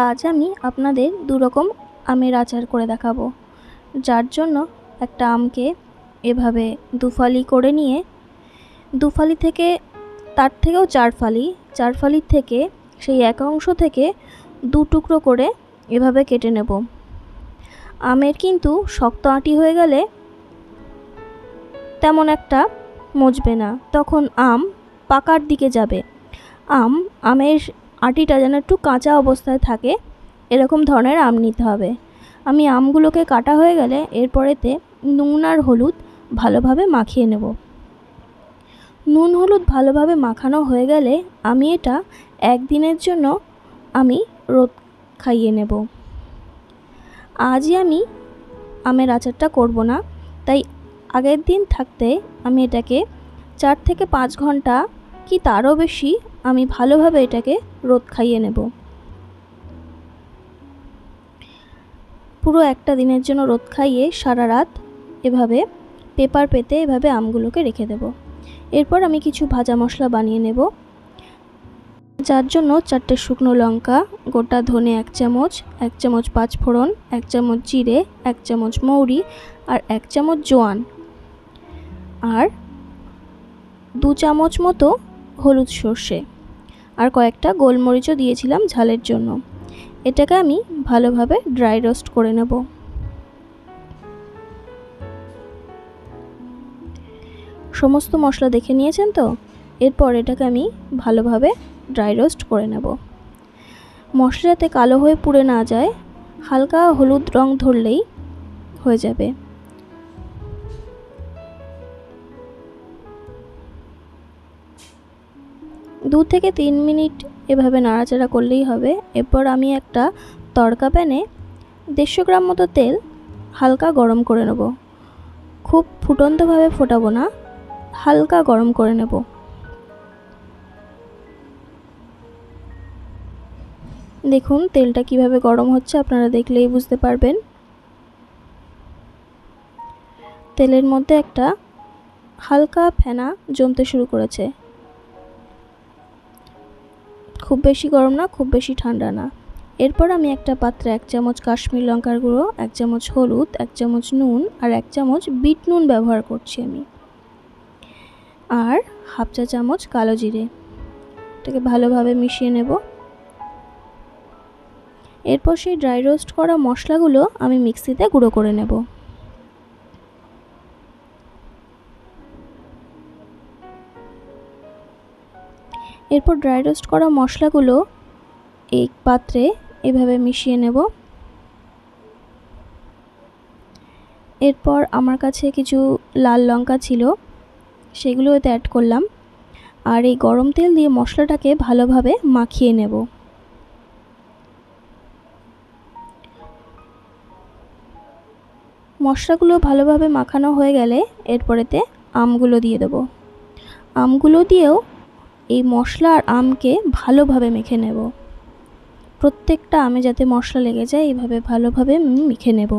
আজ আমি আপনাদের দু রকম আমের আচার করে দেখাবো। যার জন্য একটা আমকে এভাবে দুফালি করে নিয়ে দুফালি থেকে তার থেকেও চার ফালির থেকে সেই এক অংশ থেকে দু টুকরো করে এভাবে কেটে নেব। আমের কিন্তু শক্ত আঁটি হয়ে গেলে তেমন একটা মজবে না, তখন আম পাকার দিকে যাবে। আমের আঁটিটা যেন একটু কাঁচা অবস্থায় থাকে এরকম ধরনের আম নিতে হবে। আমি আমগুলোকে কাটা হয়ে গেলে এরপরেতে নুন আর হলুদ ভালোভাবে মাখিয়ে নেব। নুন হলুদ ভালোভাবে মাখানো হয়ে গেলে আমি এটা একদিনের জন্য আমি রোদ খাইয়ে নেব। আজই আমি আমের আচারটা করব না, তাই আগের দিন থাকতে আমি এটাকে 4 থেকে 5 ঘন্টা কি তারও বেশি আমি ভালোভাবে এটাকে রোদ খাইয়ে নেব। পুরো একটা দিনের জন্য রোদ খাইয়ে সারা রাত এভাবে পেপার পেতে এভাবে আমগুলোকে রেখে দেব। এরপর আমি কিছু ভাজা মশলা বানিয়ে নেব। যার জন্য 4টে শুকনো লঙ্কা, গোটা ধনে 1 চামচ, 1 চামচ 5 ফোড়ন, 1 চামচ জিরে, 1 চামচ মৌরি আর 1 চামচ জোয়ান আর 2 চামচ মতো হলুদ সর্ষে আর কয়েকটা গোলমরিচও দিয়েছিলাম ঝালের জন্য। এটাকে আমি ভালোভাবে ড্রাই রোস্ট করে নেব। সমস্ত মশলা দেখে নিয়েছেন তো? এরপর এটাকে আমি ভালোভাবে ড্রাই রোস্ট করে নেব। মশলা যাতে কালো হয়ে পুড়ে না যায়, হালকা হলুদ রং ধরলেই হয়ে যাবে। দু থেকে 3 মিনিট এভাবে নাড়াচাড়া করলেই হবে। এরপর আমি একটা তড়কা প্যানে 150 গ্রাম মতো তেল হালকা গরম করে নেব। খুব ফুটন্তভাবে ফোটাবো না, হালকা গরম করে নেব। দেখুন তেলটা কিভাবে গরম হচ্ছে, আপনারা দেখলেই বুঝতে পারবেন। তেলের মধ্যে একটা হালকা ফেনা জমতে শুরু করেছে। খুব বেশি গরম না, খুব বেশি ঠান্ডা না। এরপর আমি একটা পাত্রে 1 চামচ কাশ্মীর লঙ্কার গুঁড়ো, 1 চামচ হলুদ, 1 চামচ নুন আর 1 চামচ বিট নুন ব্যবহার করছি আমি, আর হাফ চা চামচ কালো জিরে। এটাকে ভালোভাবে মিশিয়ে নেব। এরপর সেই ড্রাই রোস্ট করা মশলাগুলো আমি মিক্সিতে গুঁড়ো করে নেব। এরপর ড্রাই রোস্ট করা মশলাগুলো এই পাত্রে এভাবে মিশিয়ে নেব। এরপর আমার কাছে কিছু লাল লঙ্কা ছিল, সেগুলো এতে অ্যাড করলাম আর এই গরম তেল দিয়ে মশলাটাকে ভালোভাবে মাখিয়ে নেব। মশলাগুলো ভালোভাবে মাখানো হয়ে গেলে এরপরেতে আমগুলো দিয়ে দেব। আমগুলো দিয়েও এই মশলা আর আমকে ভালোভাবে মেখে নেব। প্রত্যেকটা আমে যাতে মশলা লেগে যায় এইভাবে ভালোভাবে মেখে নেব।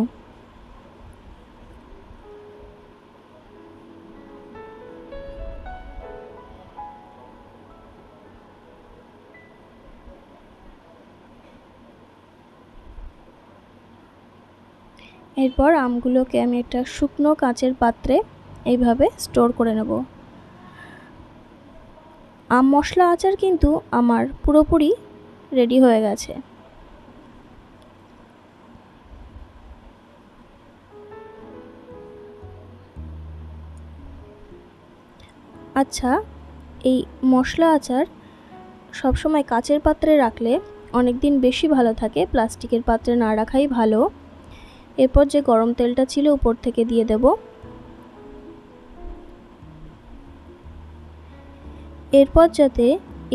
এরপর আমগুলোকে আমি একটা শুকনো কাঁচের পাত্রে এইভাবে স্টোর করে নেব। আম মশলা আচার কিন্তু আমার পুরোপুরি রেডি হয়ে গেছে। আচ্ছা, এই মশলা আচার সবসময় কাচের পাত্রে রাখলে অনেক দিন বেশি ভালো থাকে, প্লাস্টিকের পাত্রে না রাখাই ভালো। এরপর যে গরম তেলটা ছিল উপর থেকে দিয়ে দেব। এরপর যাতে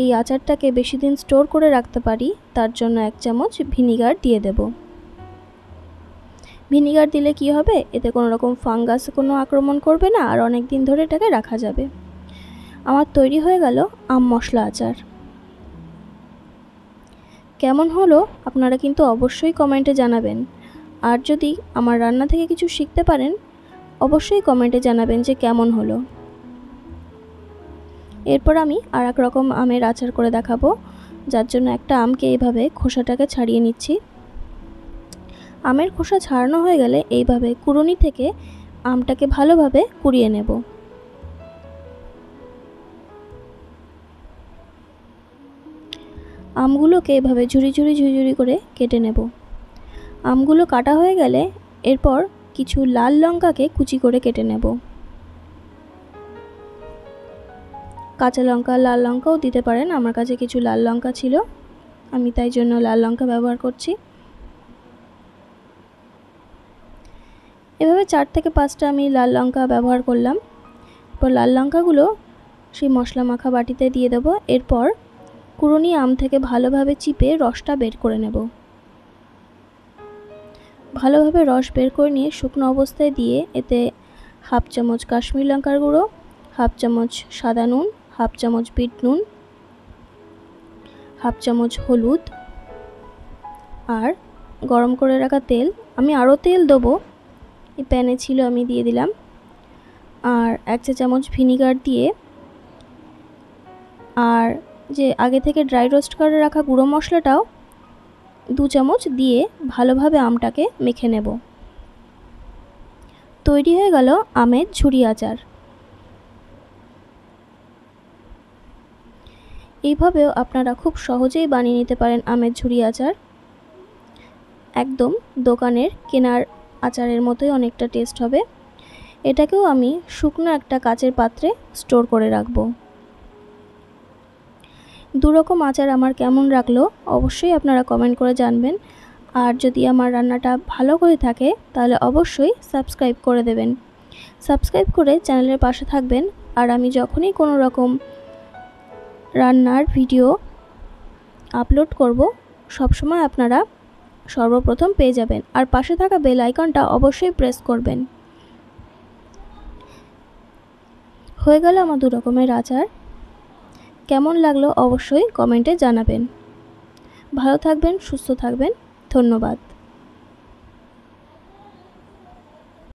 এই আচারটাকে বেশি দিন স্টোর করে রাখতে পারি তার জন্য 1 চামচ ভিনিগার দিয়ে দেব। ভিনিগার দিলে কি হবে, এতে কোনো রকম ফাঙ্গাস কোনো আক্রমণ করবে না আর অনেক দিন ধরে এটাকে রাখা যাবে। আমার তৈরি হয়ে গেল আম মশলা আচার। কেমন হলো আপনারা কিন্তু অবশ্যই কমেন্টে জানাবেন। আর যদি আমার রান্না থেকে কিছু শিখতে পারেন অবশ্যই কমেন্টে জানাবেন যে কেমন হলো। এরপর আমি আর এক রকম আমের আচার করে দেখাবো। যার জন্য একটা আমকে এইভাবে খোসাটাকে ছাড়িয়ে নিচ্ছি। আমের খোসা ছাড়ানো হয়ে গেলে এইভাবে কুড়ুনি থেকে আমটাকে ভালোভাবে কুড়িয়ে নেব। আমগুলোকে এভাবে ঝুরি ঝুরি করে কেটে নেব। আমগুলো কাটা হয়ে গেলে এরপর কিছু লাল লঙ্কাকে কুচি করে কেটে নেব। কাঁচা লঙ্কা, লাল লঙ্কাও দিতে পারেন, আমার কাছে কিছু লাল লঙ্কা ছিল, আমি তাই জন্য লাল লঙ্কা ব্যবহার করছি। এভাবে 4 থেকে 5টা আমি লাল লঙ্কা ব্যবহার করলাম। এরপর লাল লঙ্কাগুলো সেই মশলা মাখা বাটিতে দিয়ে দেবো। এরপর কুড়ুনি আম থেকে ভালোভাবে চিপে রসটা বের করে নেব। ভালোভাবে রস বের করে নিয়ে শুকনো অবস্থায় দিয়ে এতে 1/2 চামচ কাশ্মীরি লঙ্কার গুঁড়ো, 1/2 চামচ সাদা নুন, 1/2 চামচ বিট নুন, 1/2 চামচ হলুদ আর গরম করে রাখা তেল। আমি আরও তেল দেবো, এই প্যানে ছিল আমি দিয়ে দিলাম। আর 1 চা চামচ ভিনিগার দিয়ে আর যে আগে থেকে ড্রাই রোস্ট করে রাখা গুঁড়ো মশলাটাও 2 চামচ দিয়ে ভালোভাবে আমটাকে মেখে নেব। তৈরি হয়ে গেল আমের ঝুরি আচার। এইভাবেও আপনারা খুব সহজেই বানিয়ে নিতে পারেন আমের ঝুরি আচার। একদম দোকানের কেনার আচারের মতোই অনেকটা টেস্ট হবে। এটাকেও আমি শুকনো একটা কাচের পাত্রে স্টোর করে রাখবো। 2 রকম আচার আমার কেমন লাগলো অবশ্যই আপনারা কমেন্ট করে জানবেন। আর যদি আমার রান্নাটা ভালো করে থাকে তাহলে অবশ্যই সাবস্ক্রাইব করে দেবেন। সাবস্ক্রাইব করে চ্যানেলের পাশে থাকবেন। আর আমি যখনই কোনো রকম রান্নার ভিডিও আপলোড করব সবসময় আপনারা সর্বপ্রথম পেয়ে যাবেন। আর পাশে থাকা বেল আইকনটা অবশ্যই প্রেস করবেন। হয়ে গেল আমার 2 রকমের আচার। কেমন লাগলো অবশ্যই কমেন্টে জানাবেন। ভালো থাকবেন, সুস্থ থাকবেন। ধন্যবাদ।